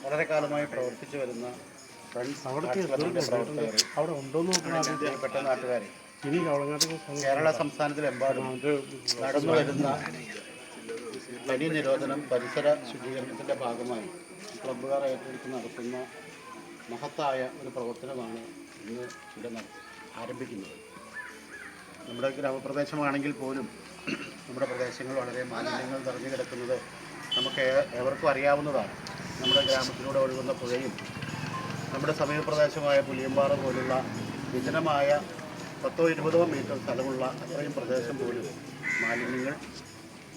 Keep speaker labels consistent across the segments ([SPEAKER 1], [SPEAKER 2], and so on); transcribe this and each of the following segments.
[SPEAKER 1] വളരെ കാലമായി പ്രവർത്തിച്ചു വരുന്ന പ്രിയപ്പെട്ട നാട്ടുകാരെ, കേരള സംസ്ഥാനത്തിലെമ്പാടും നടന്നു വരുന്ന പനി നിരോധനം പരിസര ശുചീകരണത്തിൻ്റെ ഭാഗമായി ക്ലബ്ബുകാർ ഏറ്റെടുത്ത് നടത്തുന്ന മഹത്തായ ഒരു പ്രവർത്തനമാണ് ഇന്ന് ഇവിടെ ആരംഭിക്കുന്നത്. നമ്മുടെ ഗ്രാമപ്രദേശമാണെങ്കിൽ പോലും നമ്മുടെ പ്രദേശങ്ങൾ വളരെ മാലിന്യങ്ങൾ നിറഞ്ഞു കിടക്കുന്നത് നമുക്ക് ഏവർക്കും അറിയാവുന്നതാണ്. നമ്മുടെ ഗ്രാമത്തിലൂടെ ഒഴുകുന്ന പുഴയും നമ്മുടെ സമീപപ്രദേശമായ പുലിയമ്പാറ പോലുള്ള വിജനമായ 10-20 മീറ്റർ സ്ഥലമുള്ള അത്രയും പ്രദേശം പോലും മാലിന്യങ്ങൾ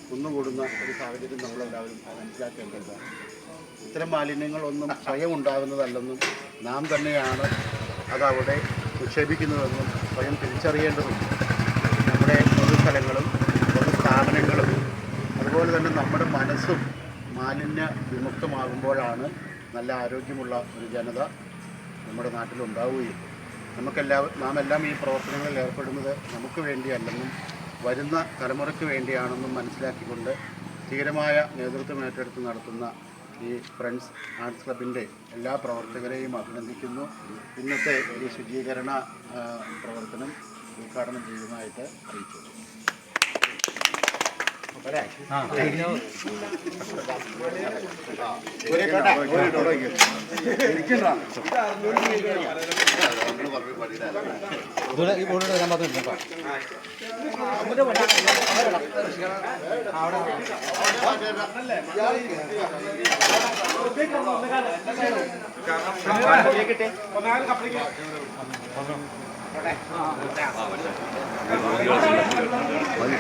[SPEAKER 1] കുന്നുകൂടുന്ന ഒരു സാഹചര്യം നമ്മളെല്ലാവരും മനസ്സിലാക്കേണ്ടതാണ്. ഇത്തരം മാലിന്യങ്ങളൊന്നും സ്വയം ഉണ്ടാകുന്നതല്ലെന്നും നാം തന്നെയാണ് അതവിടെ നിക്ഷേപിക്കുന്നതെന്നും സ്വയം തിരിച്ചറിയേണ്ടതുണ്ട്. നമ്മുടെ പൊതുസ്ഥലങ്ങളും പൊതുസ്ഥാപനങ്ങളും അതുപോലെ തന്നെ നമ്മുടെ മനസ്സും മാലിന്യ വിമുക്തമാകുമ്പോഴാണ് നല്ല ആരോഗ്യമുള്ള ഒരു ജനത നമ്മുടെ നാട്ടിലുണ്ടാവുകയും നാം എല്ലാം ഈ പ്രവർത്തനങ്ങളിൽ ഏർപ്പെടുന്നത് നമുക്ക് വേണ്ടിയല്ലെന്നും വരുന്ന തലമുറയ്ക്ക് വേണ്ടിയാണെന്നും മനസ്സിലാക്കിക്കൊണ്ട് ധീരമായ നേതൃത്വം ഏറ്റെടുത്ത് നടത്തുന്ന ഈ ഫ്രണ്ട്സ് ആർട്സ് ക്ലബിൻ്റെ എല്ലാ പ്രവർത്തകരെയും അഭിനന്ദിക്കുന്നു. ഇന്നത്തെ ഈ ശുചീകരണ പ്രവർത്തനം ഉദ്ഘാടനം ചെയ്യുന്നതായിട്ട് അറിയിച്ചു.